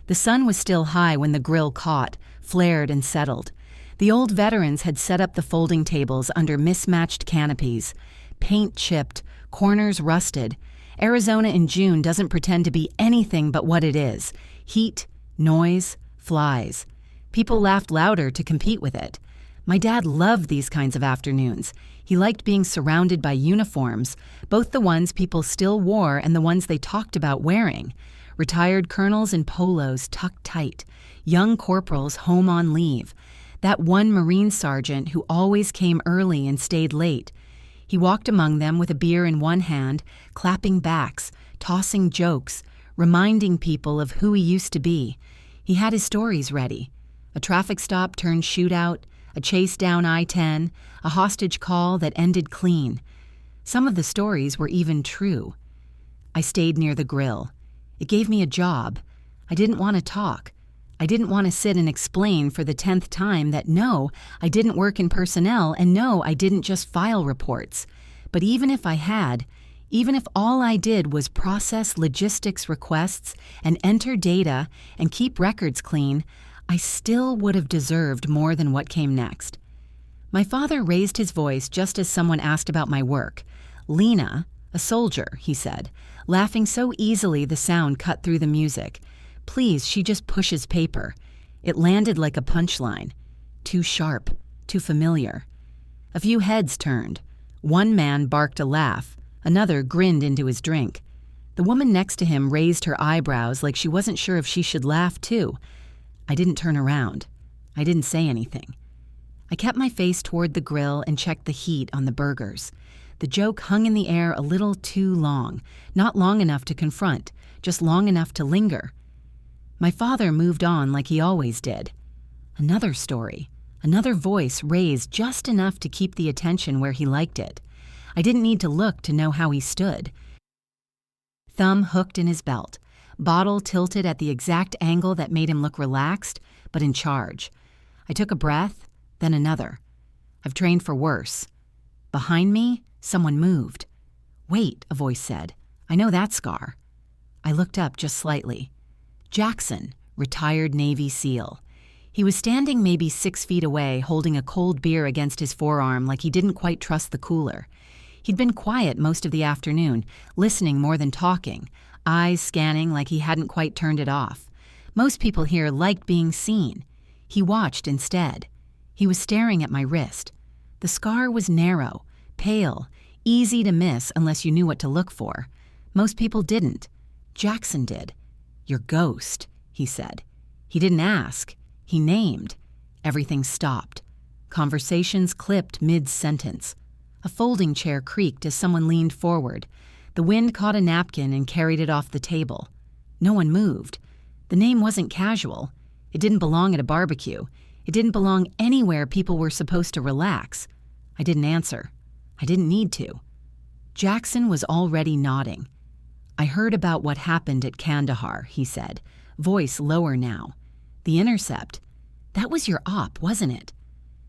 The sun was still high when the grill caught, flared, and settled. The old veterans had set up the folding tables under mismatched canopies. Paint chipped, corners rusted. Arizona in June doesn't pretend to be anything but what it is: heat, noise, flies. People laughed louder to compete with it. My dad loved these kinds of afternoons. He liked being surrounded by uniforms, both the ones people still wore and the ones they talked about wearing. Retired colonels in polos tucked tight, young corporals home on leave, that one Marine sergeant who always came early and stayed late. He walked among them with a beer in one hand, clapping backs, tossing jokes, reminding people of who he used to be. He had his stories ready. A traffic stop turned shootout, a chase down I-10, a hostage call that ended clean. Some of the stories were even true. I stayed near the grill. It gave me a job. I didn't want to talk. I didn't want to sit and explain for the 10th time that no, I didn't work in personnel, and no, I didn't just file reports. But even if I had, even if all I did was process logistics requests and enter data and keep records clean, I still would have deserved more than what came next. My father raised his voice just as someone asked about my work. "Lena, a soldier," he said, laughing so easily the sound cut through the music. "Please, she just pushes paper." It landed like a punchline. Too sharp, too familiar. A few heads turned. One man barked a laugh. Another grinned into his drink. The woman next to him raised her eyebrows like she wasn't sure if she should laugh too. I didn't turn around. I didn't say anything. I kept my face toward the grill and checked the heat on the burgers. The joke hung in the air a little too long, not long enough to confront, just long enough to linger. My father moved on like he always did. Another story, another voice raised just enough to keep the attention where he liked it. I didn't need to look to know how he stood. Thumb hooked in his belt, bottle tilted at the exact angle that made him look relaxed, but in charge. I took a breath, then another. I've trained for worse. Behind me, someone moved. "Wait," a voice said. "I know that scar." I looked up just slightly. Jackson, retired Navy SEAL. He was standing maybe 6 feet away, holding a cold beer against his forearm like he didn't quite trust the cooler. He'd been quiet most of the afternoon, listening more than talking, eyes scanning like he hadn't quite turned it off. Most people here liked being seen. He watched instead. He was staring at my wrist. The scar was narrow, pale, easy to miss unless you knew what to look for. Most people didn't. Jackson did. "Your ghost," he said. He didn't ask. He named. Everything stopped. Conversations clipped mid-sentence. A folding chair creaked as someone leaned forward. The wind caught a napkin and carried it off the table. No one moved. The name wasn't casual. It didn't belong at a barbecue. It didn't belong anywhere people were supposed to relax. I didn't answer. I didn't need to. Jackson was already nodding. "I heard about what happened at Kandahar," he said, voice lower now. "The intercept. That was your op, wasn't it?"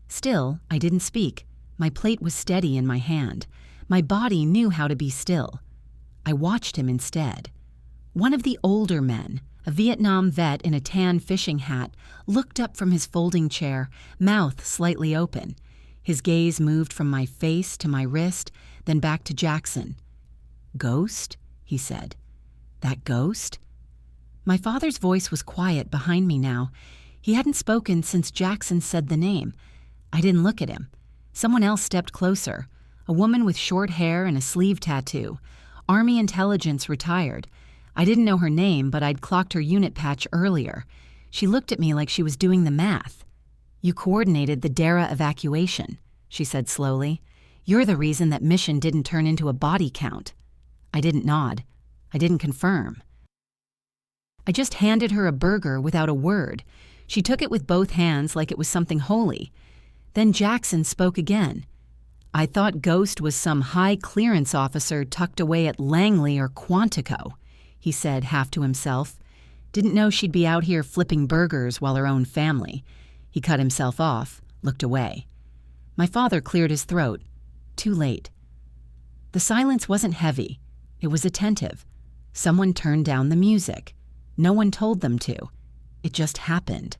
Still, I didn't speak. My plate was steady in my hand. My body knew how to be still. I watched him instead. One of the older men, a Vietnam vet in a tan fishing hat, looked up from his folding chair, mouth slightly open. His gaze moved from my face to my wrist, then back to Jackson. "Ghost?" he said. "That ghost?" My father's voice was quiet behind me now. He hadn't spoken since Jackson said the name. I didn't look at him. Someone else stepped closer. A woman with short hair and a sleeve tattoo. Army intelligence retired. I didn't know her name, but I'd clocked her unit patch earlier. She looked at me like she was doing the math. "You coordinated the Dara evacuation," she said slowly. "You're the reason that mission didn't turn into a body count." I didn't nod. I didn't confirm. I just handed her a burger without a word. She took it with both hands like it was something holy. Then Jackson spoke again. "I thought Ghost was some high clearance officer tucked away at Langley or Quantico," he said half to himself. "Didn't know she'd be out here flipping burgers while her own family." He cut himself off, looked away. My father cleared his throat. Too late. The silence wasn't heavy. It was attentive. Someone turned down the music. No one told them to. It just happened.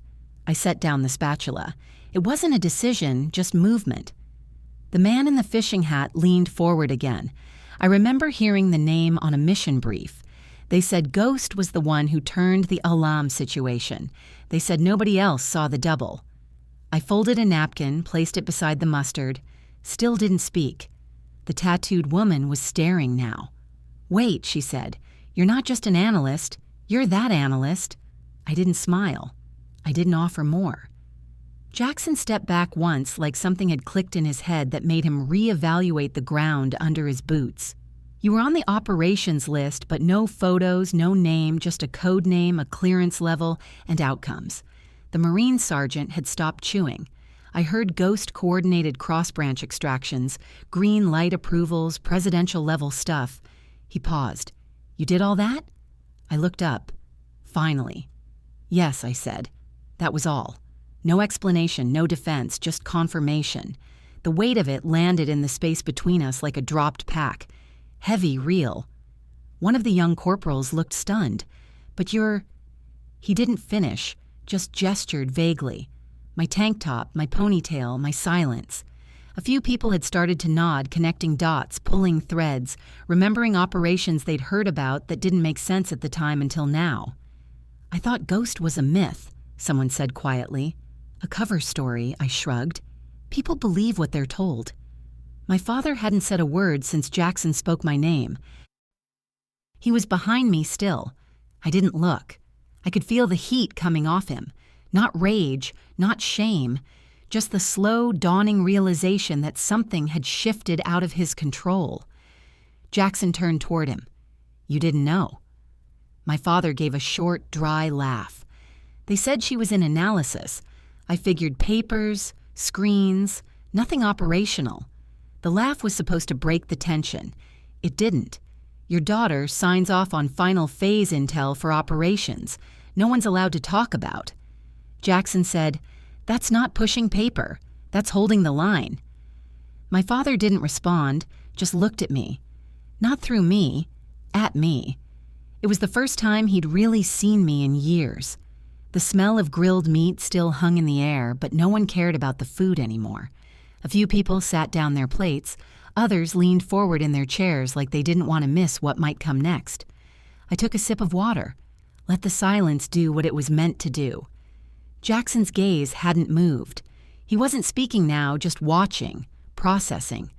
I set down the spatula. It wasn't a decision, just movement. The man in the fishing hat leaned forward again. I remember hearing the name on a mission brief. They said Ghost was the one who turned the alarm situation. They said nobody else saw the double. I folded a napkin, placed it beside the mustard, still didn't speak. The tattooed woman was staring now. "Wait," she said. "You're not just an analyst. You're that analyst." I didn't smile. I didn't offer more. Jackson stepped back once, like something had clicked in his head that made him reevaluate the ground under his boots. "You were on the operations list, but no photos, no name, just a code name, a clearance level, and outcomes." The Marine sergeant had stopped chewing. I heard Ghost-coordinated cross-branch extractions, green light approvals, presidential-level stuff. He paused. "You did all that?" I looked up. Finally. "Yes," I said. That was all. No explanation, no defense, just confirmation. The weight of it landed in the space between us like a dropped pack. Heavy, real. One of the young corporals looked stunned. "But you're—" He didn't finish, just gestured vaguely. My tank top, my ponytail, my silence. A few people had started to nod, connecting dots, pulling threads, remembering operations they'd heard about that didn't make sense at the time until now. "I thought Ghost was a myth," someone said quietly. "A cover story," I shrugged. "People believe what they're told." My father hadn't said a word since Jackson spoke my name. He was behind me still. I didn't look. I could feel the heat coming off him. Not rage, not shame, just the slow, dawning realization that something had shifted out of his control. Jackson turned toward him. "You didn't know." My father gave a short, dry laugh. "They said she was in analysis. I figured papers, screens, nothing operational." The laugh was supposed to break the tension. It didn't. Your daughter signs off on final phase intel for operations. No one's allowed to talk about. Jackson said, "That's not pushing paper. That's holding the line." My father didn't respond, just looked at me. Not through me, at me. It was the first time he'd really seen me in years. The smell of grilled meat still hung in the air, but no one cared about the food anymore. A few people sat down their plates. Others leaned forward in their chairs like they didn't want to miss what might come next. I took a sip of water. Let the silence do what it was meant to do. Jackson's gaze hadn't moved. He wasn't speaking now, just watching, processing.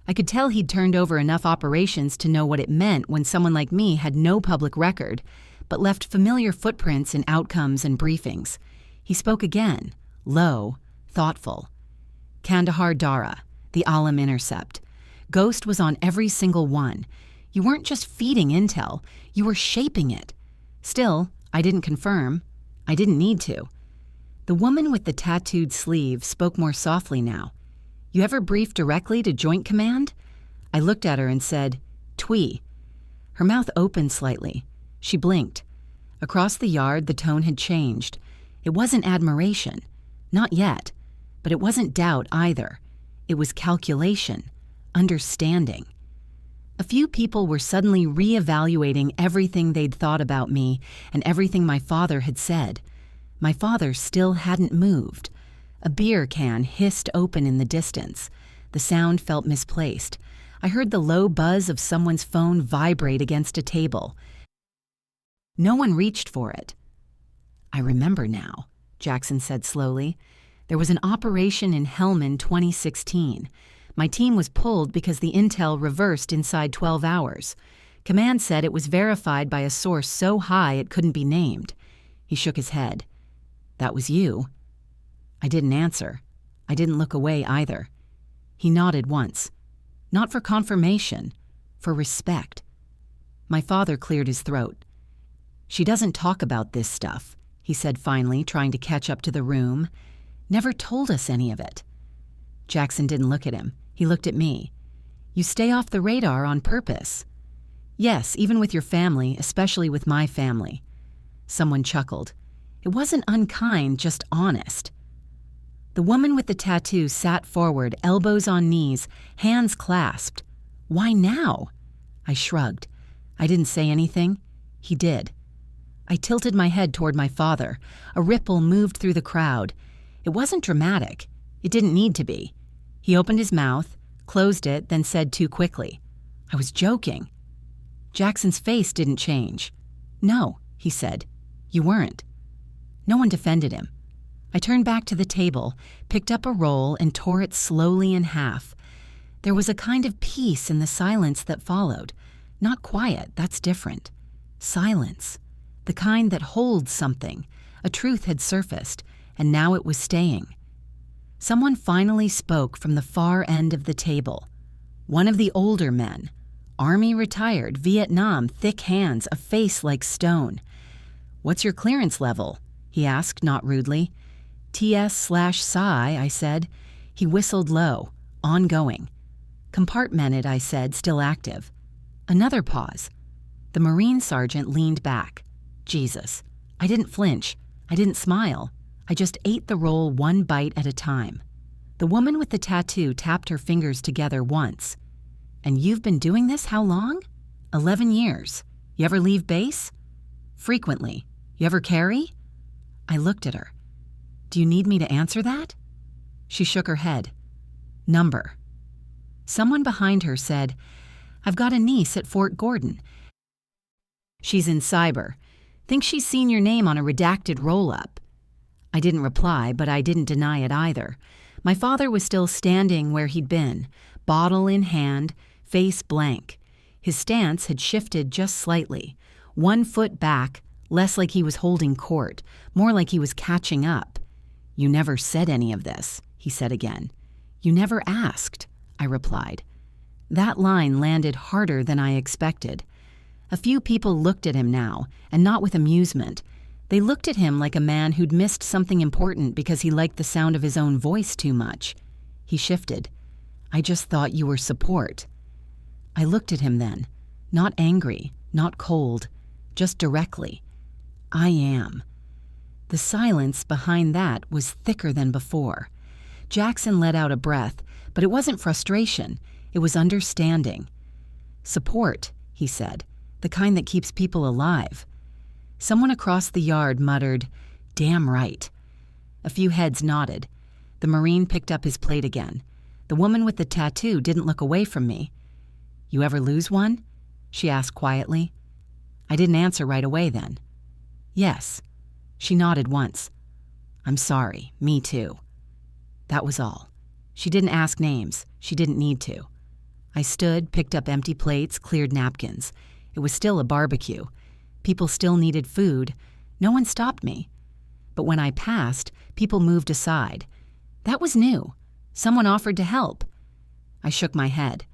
I could tell he'd turned over enough operations to know what it meant when someone like me had no public record, but left familiar footprints in outcomes and briefings. He spoke again, low, thoughtful. "Kandahar Dara, the Alam Intercept. Ghost was on every single one. You weren't just feeding intel, you were shaping it. Still, I didn't confirm. I didn't need to." The woman with the tattooed sleeve spoke more softly now. "You ever brief directly to Joint Command?" I looked at her and said, "Twee." Her mouth opened slightly. She blinked. Across the yard, the tone had changed. It wasn't admiration. Not yet. But it wasn't doubt either. It was calculation, understanding. A few people were suddenly reevaluating everything they'd thought about me and everything my father had said. My father still hadn't moved. A beer can hissed open in the distance. The sound felt misplaced. I heard the low buzz of someone's phone vibrate against a table. No one reached for it. "I remember now," Jackson said slowly. "There was an operation in Helmand 2016. My team was pulled because the intel reversed inside 12 hours. Command said it was verified by a source so high it couldn't be named." He shook his head. "That was you." I didn't answer. I didn't look away either. He nodded once. Not for confirmation, for respect. My father cleared his throat. "She doesn't talk about this stuff," he said finally, trying to catch up to the room. "Never told us any of it." Jackson didn't look at him. He looked at me. "You stay off the radar on purpose." "Yes, even with your family, especially with my family." Someone chuckled. It wasn't unkind, just honest. The woman with the tattoo sat forward, elbows on knees, hands clasped. "Why now?" I shrugged. I didn't say anything. He did. I tilted my head toward my father. A ripple moved through the crowd. It wasn't dramatic. It didn't need to be. He opened his mouth, closed it, then said too quickly, "I was joking." Jackson's face didn't change. "No," he said. "You weren't." No one defended him. I turned back to the table, picked up a roll, and tore it slowly in half. There was a kind of peace in the silence that followed. Not quiet, that's different. Silence. The kind that holds something. A truth had surfaced, and now it was staying. Someone finally spoke from the far end of the table. One of the older men. Army retired, Vietnam, thick hands, a face like stone. "What's your clearance level?" he asked, not rudely. "TS/Psi," I said. He whistled low. "Ongoing." "Compartmented," I said, still active. Another pause. The Marine sergeant leaned back. Jesus. I didn't flinch. I didn't smile. I just ate the roll one bite at a time. The woman with the tattoo tapped her fingers together once. "And you've been doing this how long?" 11 years. "You ever leave base?" "Frequently." "You ever carry?" I looked at her. "Do you need me to answer that?" She shook her head. "Number." Someone behind her said, "I've got a niece at Fort Gordon. She's in cyber. Think she's seen your name on a redacted roll-up." I didn't reply, but I didn't deny it either. My father was still standing where he'd been, bottle in hand, face blank. His stance had shifted just slightly. 1 foot back, less like he was holding court, more like he was catching up. "You never said any of this," he said again. "You never asked," I replied. That line landed harder than I expected. A few people looked at him now, and not with amusement. They looked at him like a man who'd missed something important because he liked the sound of his own voice too much. He shifted. "I just thought you were support." I looked at him then, not angry, not cold, just directly. "I am." The silence behind that was thicker than before. Jackson let out a breath, but it wasn't frustration, it was understanding. "Support," he said, "the kind that keeps people alive." Someone across the yard muttered, "Damn right." A few heads nodded. The Marine picked up his plate again. The woman with the tattoo didn't look away from me. "You ever lose one?" she asked quietly. I didn't answer right away then. "Yes." She nodded once. "I'm sorry, me too." That was all. She didn't ask names. She didn't need to. I stood, picked up empty plates, cleared napkins. It was still a barbecue. People still needed food. No one stopped me. But when I passed, people moved aside. That was new. Someone offered to help. I shook my head.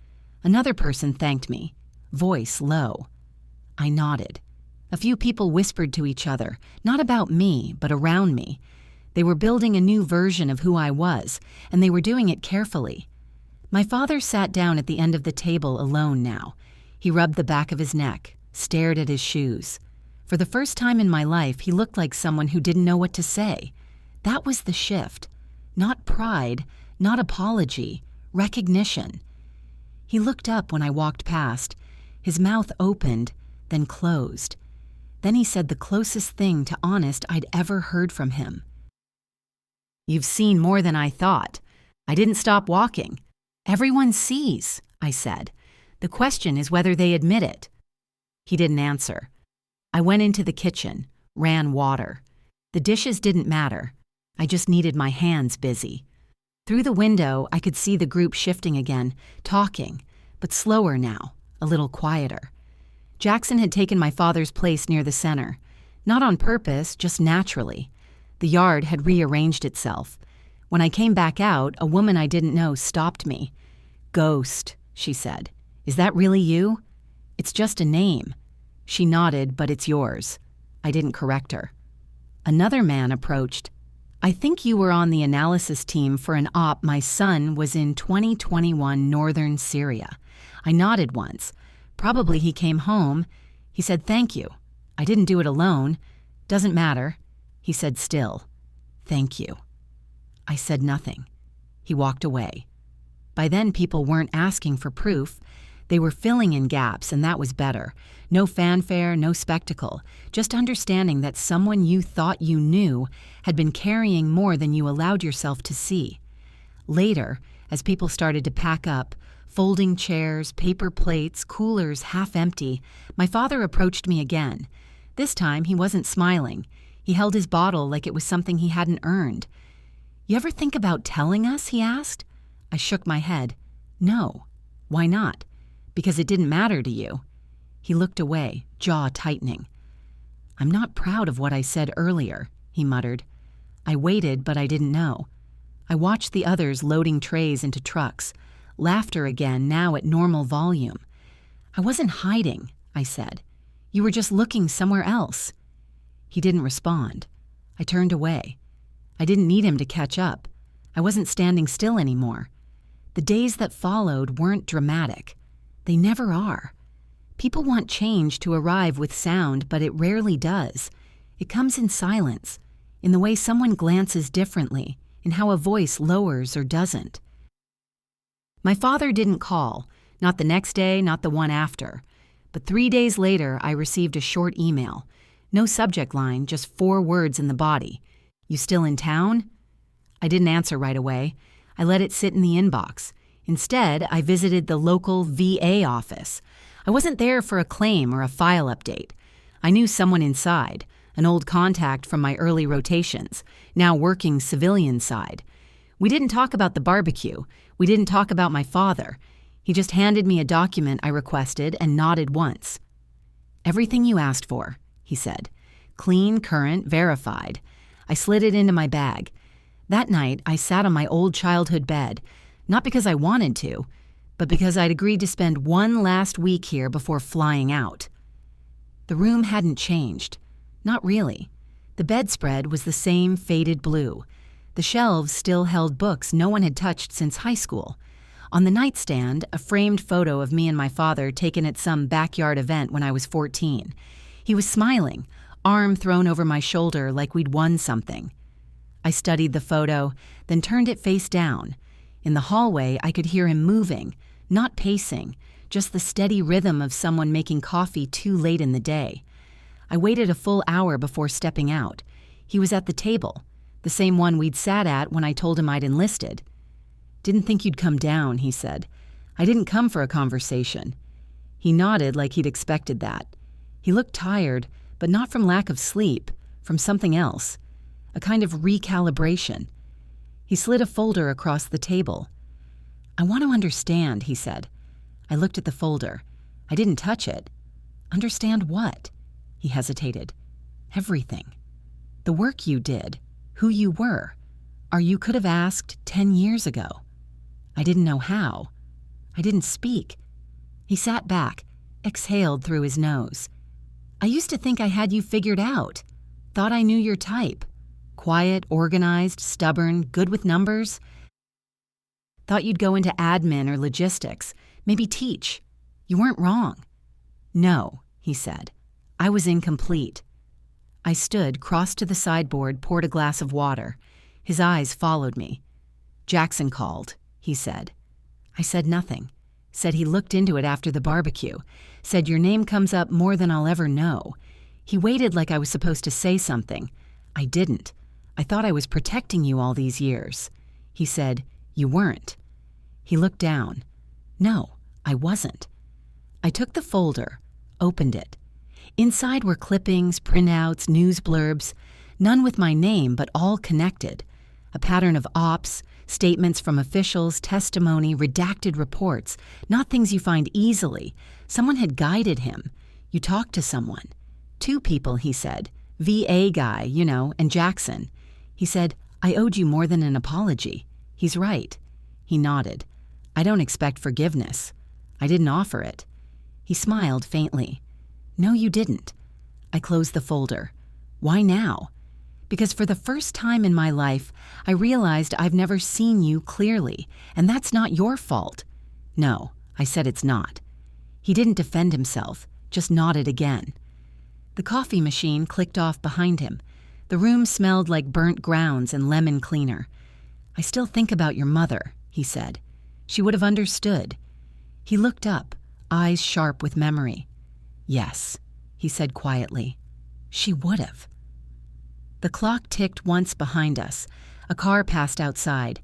Another person thanked me, voice low. I nodded. A few people whispered to each other, not about me, but around me. They were building a new version of who I was, and they were doing it carefully. My father sat down at the end of the table alone now. He rubbed the back of his neck, stared at his shoes. For the first time in my life, he looked like someone who didn't know what to say. That was the shift. Not pride, not apology, recognition. He looked up when I walked past. His mouth opened, then closed. Then he said the closest thing to honest I'd ever heard from him. "You've seen more than I thought. I didn't stop walking." "Everyone sees," I said. "The question is whether they admit it." He didn't answer. I went into the kitchen, ran water. The dishes didn't matter. I just needed my hands busy. Through the window, I could see the group shifting again, talking, but slower now, a little quieter. Jackson had taken my father's place near the center. Not on purpose, just naturally. The yard had rearranged itself. When I came back out, a woman I didn't know stopped me. "Ghost," she said. "Is that really you?" "It's just a name." She nodded, "But it's yours." I didn't correct her. Another man approached. "I think you were on the analysis team for an op my son was in 2021 northern Syria." I nodded once. "Probably he came home." He said, "Thank you." "I didn't do it alone." "Doesn't matter." He said still, "Thank you." I said nothing. He walked away. By then people weren't asking for proof. They were filling in gaps, and that was better. No fanfare, no spectacle, just understanding that someone you thought you knew had been carrying more than you allowed yourself to see. Later, as people started to pack up, folding chairs, paper plates, coolers half empty, my father approached me again. This time, he wasn't smiling. He held his bottle like it was something he hadn't earned. "You ever think about telling us?" he asked. I shook my head. "No." "Why not?" "Because it didn't matter to you." He looked away, jaw tightening. "I'm not proud of what I said earlier," he muttered. I waited, but I didn't know. I watched the others loading trays into trucks, laughter again, now at normal volume. "I wasn't hiding," I said. "You were just looking somewhere else." He didn't respond. I turned away. I didn't need him to catch up. I wasn't standing still anymore. The days that followed weren't dramatic. They never are. People want change to arrive with sound, but it rarely does. It comes in silence, in the way someone glances differently, in how a voice lowers or doesn't. My father didn't call, not the next day, not the one after. But 3 days later, I received a short email. No subject line, just 4 words in the body. "You still in town?" I didn't answer right away. I let it sit in the inbox. Instead, I visited the local VA office. I wasn't there for a claim or a file update. I knew someone inside, an old contact from my early rotations, now working civilian side. We didn't talk about the barbecue. We didn't talk about my father. He just handed me a document I requested and nodded once. "Everything you asked for," he said. "Clean, current, verified." I slid it into my bag. That night, I sat on my old childhood bed, not because I wanted to, but because I'd agreed to spend one last week here before flying out. The room hadn't changed. Not really. The bedspread was the same faded blue. The shelves still held books no one had touched since high school. On the nightstand, a framed photo of me and my father taken at some backyard event when I was 14. He was smiling, arm thrown over my shoulder like we'd won something. I studied the photo, then turned it face down. In the hallway, I could hear him moving, not pacing, just the steady rhythm of someone making coffee too late in the day. I waited a full hour before stepping out. He was at the table, the same one we'd sat at when I told him I'd enlisted. "Didn't think you'd come down," he said. "I didn't come for a conversation." He nodded like he'd expected that. He looked tired, but not from lack of sleep, from something else, a kind of recalibration. He slid a folder across the table. "I want to understand," he said. I looked at the folder. I didn't touch it. "Understand what?" He hesitated. "Everything. The work you did, who you were, or you could have asked 10 years ago." I didn't know how. I didn't speak. He sat back, exhaled through his nose. "I used to think I had you figured out. Thought I knew your type. Quiet, organized, stubborn, good with numbers. Thought you'd go into admin or logistics, maybe teach. You weren't wrong." "No," he said. "I was incomplete." I stood, crossed to the sideboard, poured a glass of water. His eyes followed me. "Jackson called," he said. I said nothing. Said he looked into it after the barbecue. Said your name comes up more than I'll ever know. He waited like I was supposed to say something. I didn't. I thought I was protecting you all these years. He said, "You weren't." He looked down. "No, I wasn't." I took the folder, opened it. Inside were clippings, printouts, news blurbs, none with my name, but all connected. A pattern of ops, statements from officials, testimony, redacted reports, not things you find easily. Someone had guided him. You talked to someone. 2 people, he said. VA guy, and Jackson. He said, "I owed you more than an apology." He's right. He nodded. "I don't expect forgiveness. I didn't offer it." He smiled faintly. "No, you didn't." I closed the folder. Why now? Because for the first time in my life, I realized I've never seen you clearly, and that's not your fault. "No," I said, "it's not." He didn't defend himself, just nodded again. The coffee machine clicked off behind him. The room smelled like burnt grounds and lemon cleaner. "I still think about your mother," he said. "She would have understood." He looked up, eyes sharp with memory. "Yes," he said quietly. "She would have." The clock ticked once behind us. A car passed outside.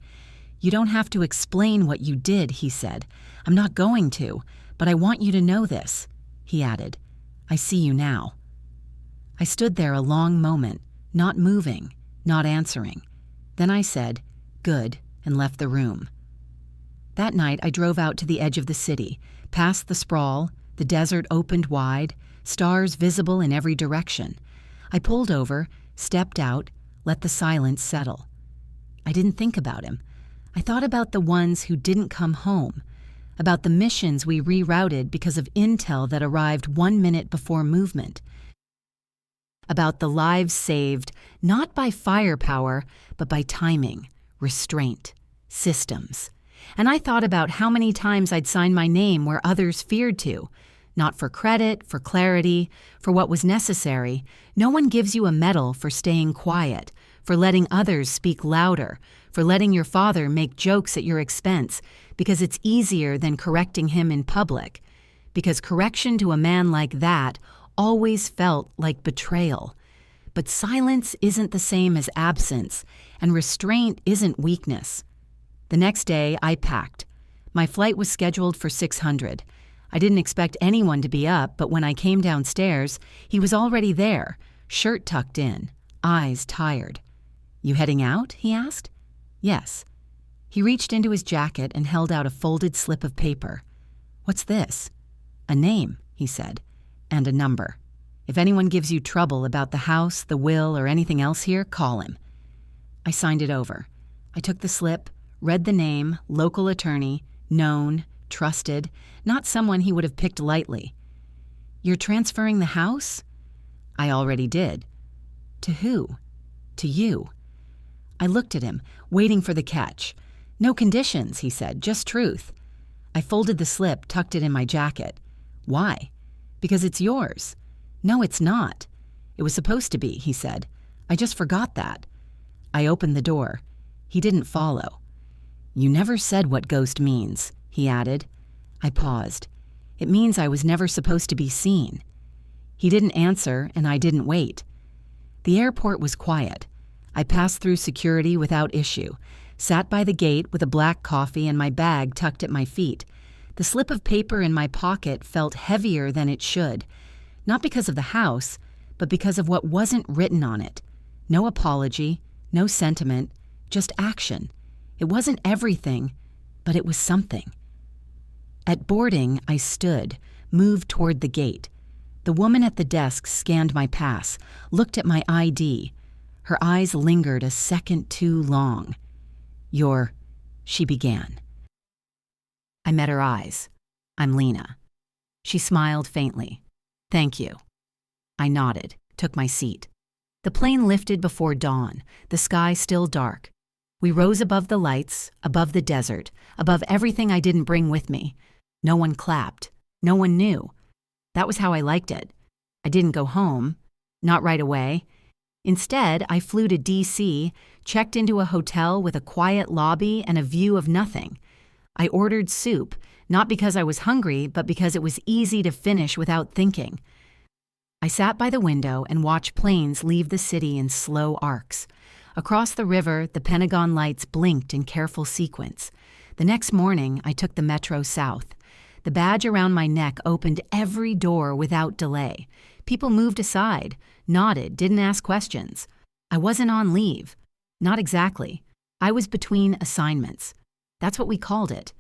"You don't have to explain what you did," he said. "I'm not going to, but I want you to know this." He added, "I see you now." I stood there a long moment, not moving, not answering. Then I said, "Good," and left the room. That night I drove out to the edge of the city, past the sprawl, the desert opened wide, stars visible in every direction. I pulled over, stepped out, let the silence settle. I didn't think about him. I thought about the ones who didn't come home, about the missions we rerouted because of intel that arrived 1 minute before movement, about the lives saved not by firepower, but by timing, restraint, systems. And I thought about how many times I'd sign my name where others feared to, not for credit, for clarity, for what was necessary. No one gives you a medal for staying quiet, for letting others speak louder, for letting your father make jokes at your expense, because it's easier than correcting him in public. Because correction to a man like that always felt like betrayal. But silence isn't the same as absence, and restraint isn't weakness. The next day, I packed. My flight was scheduled for 600. I didn't expect anyone to be up, but when I came downstairs, he was already there, shirt tucked in, eyes tired. "You heading out?" he asked. "Yes." He reached into his jacket and held out a folded slip of paper. "What's this?" "A name," he said, "and a number. If anyone gives you trouble about the house, the will, or anything else here, call him." I signed it over. I took the slip, read the name, local attorney, known, trusted, not someone he would have picked lightly. "You're transferring the house?" "I already did." "To who?" "To you." I looked at him, waiting for the catch. "No conditions," he said, "just truth." I folded the slip, tucked it in my jacket. "Why?" "Because it's yours." "No, it's not." "It was supposed to be," he said. "I just forgot that." I opened the door. He didn't follow. "You never said what ghost means," he added. I paused. "It means I was never supposed to be seen." He didn't answer, and I didn't wait. The airport was quiet. I passed through security without issue, sat by the gate with a black coffee and my bag tucked at my feet. The slip of paper in my pocket felt heavier than it should, not because of the house, but because of what wasn't written on it. No apology, no sentiment, just action. It wasn't everything, but it was something. At boarding, I stood, moved toward the gate. The woman at the desk scanned my pass, looked at my ID. Her eyes lingered a second too long. She began. I met her eyes. "I'm Lena." She smiled faintly. "Thank you." I nodded, took my seat. The plane lifted before dawn, the sky still dark. We rose above the lights, above the desert, above everything I didn't bring with me. No one clapped. No one knew. That was how I liked it. I didn't go home. Not right away. Instead, I flew to D.C., checked into a hotel with a quiet lobby and a view of nothing. I ordered soup, not because I was hungry, but because it was easy to finish without thinking. I sat by the window and watched planes leave the city in slow arcs. Across the river, the Pentagon lights blinked in careful sequence. The next morning, I took the metro south. The badge around my neck opened every door without delay. People moved aside, nodded, didn't ask questions. I wasn't on leave. Not exactly. I was between assignments. That's what we called it.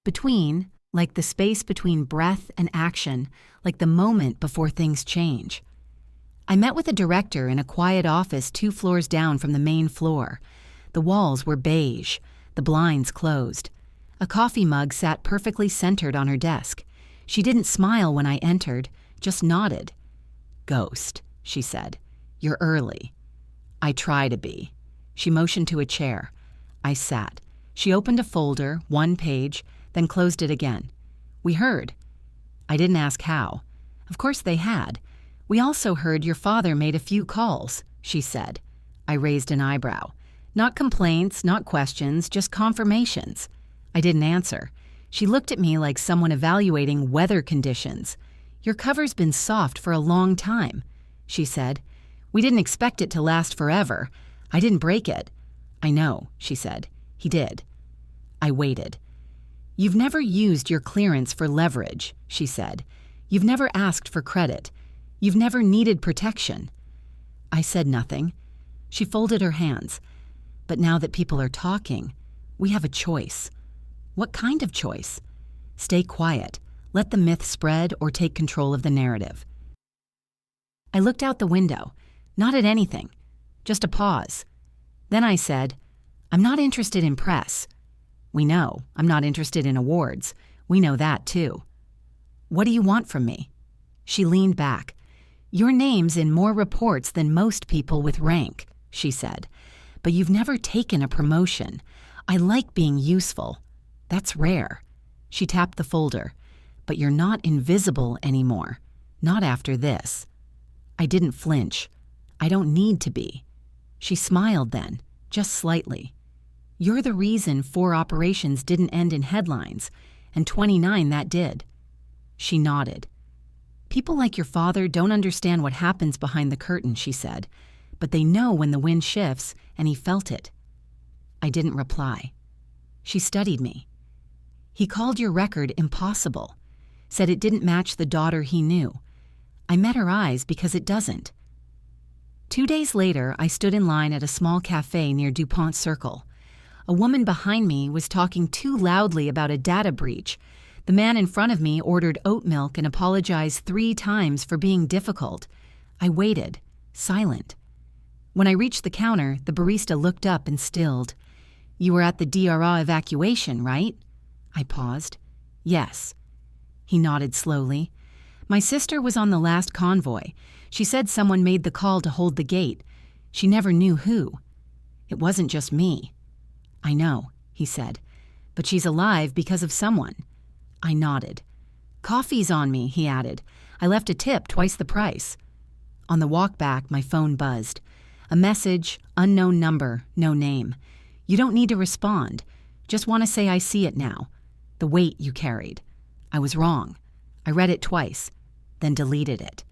Between, like the space between breath and action, like the moment before things change. I met with a director in a quiet office 2 floors down from the main floor. The walls were beige, the blinds closed. A coffee mug sat perfectly centered on her desk. She didn't smile when I entered, just nodded. "Ghost," she said. "You're early." "I try to be." She motioned to a chair. I sat. She opened a folder, 1 page, then closed it again. "We heard." I didn't ask how. Of course they had. "We also heard your father made a few calls," she said. I raised an eyebrow. Not complaints, not questions, just confirmations. I didn't answer. She looked at me like someone evaluating weather conditions. "Your cover's been soft for a long time," she said. "We didn't expect it to last forever. I didn't break it." "I know," she said. "He did." I waited. "You've never used your clearance for leverage," she said. "You've never asked for credit. You've never needed protection." I said nothing. She folded her hands. "But now that people are talking, we have a choice." "What kind of choice?" "Stay quiet. Let the myth spread or take control of the narrative." I looked out the window, not at anything, just a pause. Then I said, "I'm not interested in press." "We know. I'm not interested in awards. We know that too." "What do you want from me?" She leaned back. "Your name's in more reports than most people with rank," she said. "But you've never taken a promotion. I like being useful. That's rare." She tapped the folder. "But you're not invisible anymore. Not after this." I didn't flinch. "I don't need to be." She smiled then, just slightly. "You're the reason 4 operations didn't end in headlines, and 29 that did." She nodded. "People like your father don't understand what happens behind the curtain," she said, "but they know when the wind shifts, and he felt it." I didn't reply. She studied me. "He called your record impossible, said it didn't match the daughter he knew. I met her eyes because it doesn't." 2 days later, I stood in line at a small cafe near DuPont Circle. A woman behind me was talking too loudly about a data breach. The man in front of me ordered oat milk and apologized 3 times for being difficult. I waited, silent. When I reached the counter, the barista looked up and stilled. "You were at the DRA evacuation, right?" I paused. "Yes." He nodded slowly. "My sister was on the last convoy. She said someone made the call to hold the gate. She never knew who. It wasn't just me." "I know," he said. "But she's alive because of someone." I nodded. "Coffee's on me," he added. "I left a tip twice the price." On the walk back, my phone buzzed. A message, unknown number, no name. "You don't need to respond. Just want to say I see it now. The weight you carried. I was wrong. I read it twice, then deleted it."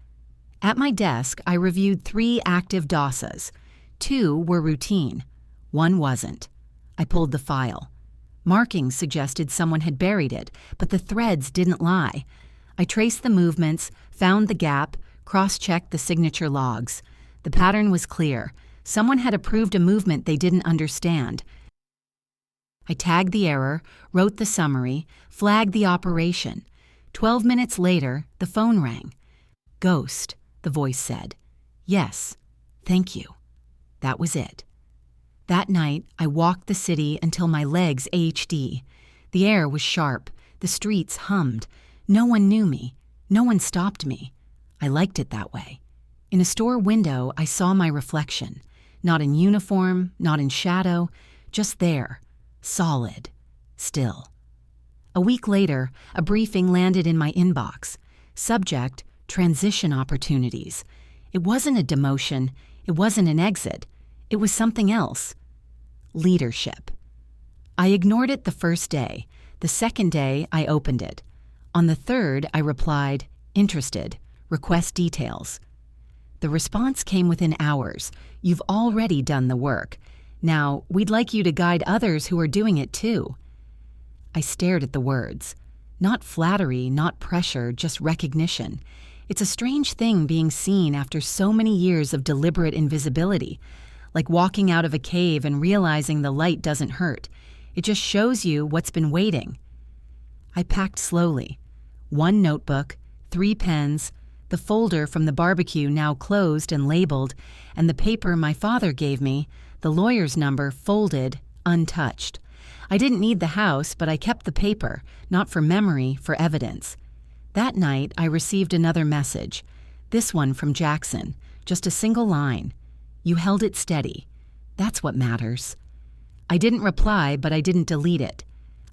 At my desk, I reviewed 3 active DOSAs. 2 were routine. 1 wasn't. I pulled the file. Markings suggested someone had buried it, but the threads didn't lie. I traced the movements, found the gap, cross-checked the signature logs. The pattern was clear. Someone had approved a movement they didn't understand. I tagged the error, wrote the summary, flagged the operation. 12 minutes later, the phone rang. "Ghost," the voice said. "Yes, thank you." That was it. That night, I walked the city until my legs ached. The air was sharp. The streets hummed. No one knew me. No one stopped me. I liked it that way. In a store window, I saw my reflection. Not in uniform, not in shadow, just there, solid, still. A week later, a briefing landed in my inbox. Subject, transition opportunities. It wasn't a demotion. It wasn't an exit. It was something else. Leadership. I ignored it the first day. The second day, I opened it. On the third, I replied, "Interested. Request details." The response came within hours. "You've already done the work. Now, we'd like you to guide others who are doing it too." I stared at the words. Not flattery, not pressure, just recognition. It's a strange thing being seen after so many years of deliberate invisibility. Like walking out of a cave and realizing the light doesn't hurt. It just shows you what's been waiting. I packed slowly. 1 notebook, 3 pens, the folder from the barbecue now closed and labeled, and the paper my father gave me, the lawyer's number folded, untouched. I didn't need the house, but I kept the paper, not for memory, for evidence. That night, I received another message. This one from Jackson, just a single line. "You held it steady. That's what matters." I didn't reply, but I didn't delete it.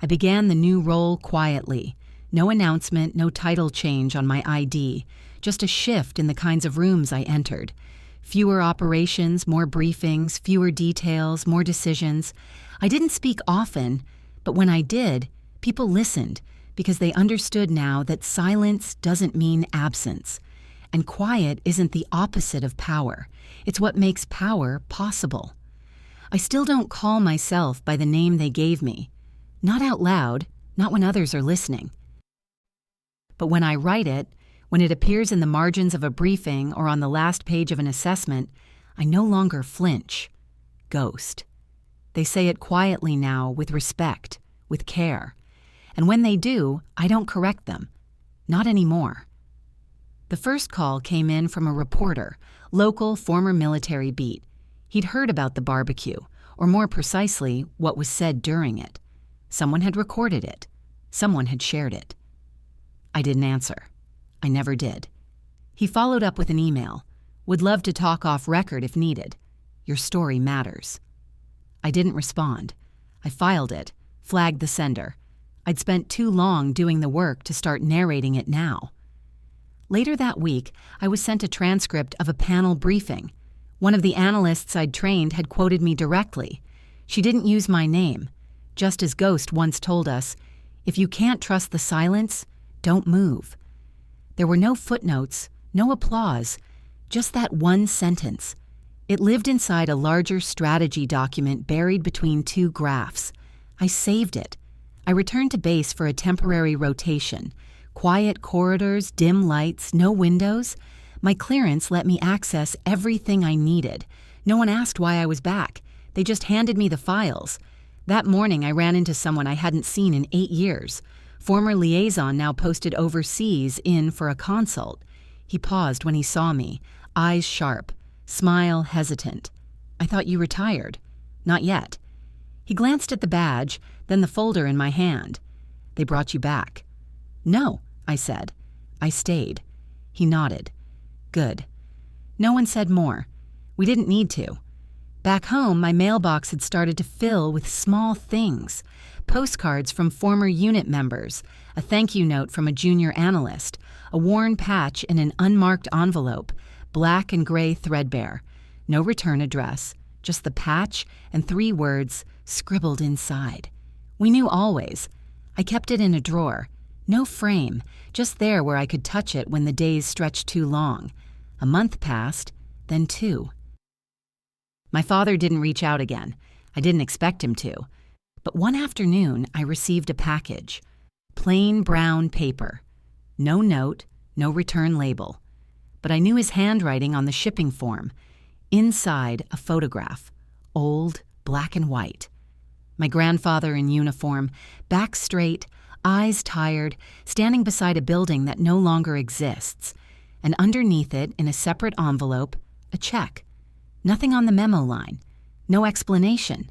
I began the new role quietly. No announcement, no title change on my ID, just a shift in the kinds of rooms I entered. Fewer operations, more briefings, fewer details, more decisions. I didn't speak often, but when I did, People listened because they understood now that silence doesn't mean absence. And quiet isn't the opposite of power. It's what makes power possible. I still don't call myself by the name they gave me. Not out loud, not when others are listening. But when I write it, when it appears in the margins of a briefing or on the last page of an assessment, I no longer flinch. Ghost. They say it quietly now, with respect, with care. And when they do, I don't correct them. Not anymore. The first call came in from a reporter, local former military beat. He'd heard about the barbecue, or more precisely, what was said during it. Someone had recorded it. Someone had shared it. I didn't answer. I never did. He followed up with an email. Would love to talk off record if needed. Your story matters. I didn't respond. I filed it, flagged the sender. I'd spent too long doing the work to start narrating it now. Later that week, I was sent a transcript of a panel briefing. One of the analysts I'd trained had quoted me directly. She didn't use my name. Just as Ghost once told us, if you can't trust the silence, don't move. There were no footnotes, no applause, just that one sentence. It lived inside a larger strategy document buried between two graphs. I saved it. I returned to base for a temporary rotation. Quiet corridors, dim lights, no windows. My clearance let me access everything I needed. No one asked why I was back. They just handed me the files. That morning I ran into someone I hadn't seen in 8 years. Former liaison now posted overseas in for a consult. He paused when he saw me, eyes sharp, smile hesitant. I thought you retired. Not yet. He glanced at the badge, then the folder in my hand. They brought you back. No, I said. I stayed. He nodded. Good. No one said more. We didn't need to. Back home, my mailbox had started to fill with small things. Postcards from former unit members, a thank you note from a junior analyst, a worn patch in an unmarked envelope, black and gray threadbare. No return address, just the patch and 3 words scribbled inside. We knew always. I kept it in a drawer. No frame, just there where I could touch it when the days stretched too long. A month passed, then 2. My father didn't reach out again. I didn't expect him to. But one afternoon, I received a package. Plain brown paper. No note, no return label. But I knew his handwriting on the shipping form. Inside, a photograph. Old, black and white. My grandfather in uniform, back straight, eyes tired, standing beside a building that no longer exists. And underneath it, in a separate envelope, a check. Nothing on the memo line. No explanation.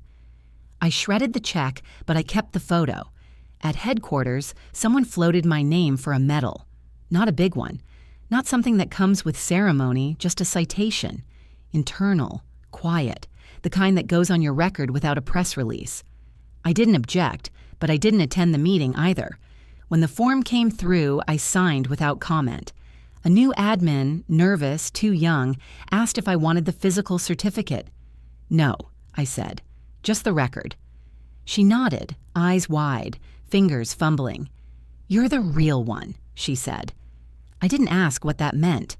I shredded the check, but I kept the photo. At headquarters, someone floated my name for a medal. Not a big one. Not something that comes with ceremony, just a citation. Internal, quiet, the kind that goes on your record without a press release. I didn't object, but I didn't attend the meeting either. When the form came through, I signed without comment. A new admin, nervous, too young, asked if I wanted the physical certificate. No, I said. Just the record. She nodded, eyes wide, fingers fumbling. You're the real one, she said. I didn't ask what that meant.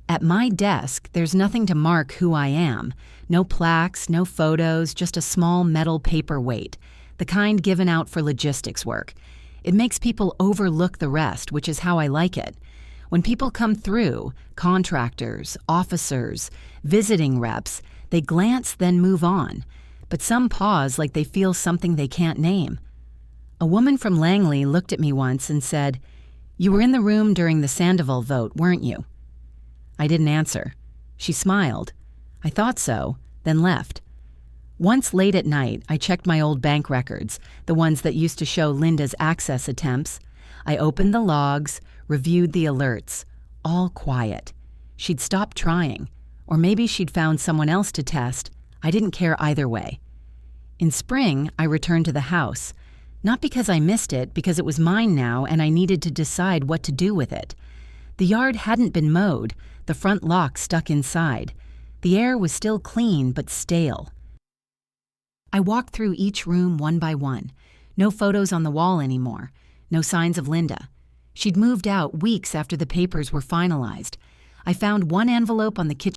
At my desk, there's nothing to mark who I am. No plaques, no photos, just a small metal paperweight, the kind given out for logistics work. It makes people overlook the rest, which is how I like it. When people come through, contractors, officers, visiting reps, they glance, then move on. But some pause like they feel something they can't name. A woman from Langley looked at me once and said, "You were in the room during the Sandoval vote, weren't you?" I didn't answer. She smiled. I thought so, then left. Once late at night, I checked my old bank records, the ones that used to show Linda's access attempts. I opened the logs, reviewed the alerts. All quiet. She'd stopped trying. Or maybe she'd found someone else to test. I didn't care either way. In spring, I returned to the house. Not because I missed it, because it was mine now and I needed to decide what to do with it. The yard hadn't been mowed, the front lock stuck inside. The air was still clean but stale. I walked through each room one by one, No photos on the wall anymore. No signs of Linda. She'd moved out weeks after the papers were finalized. I found one envelope on the kitchen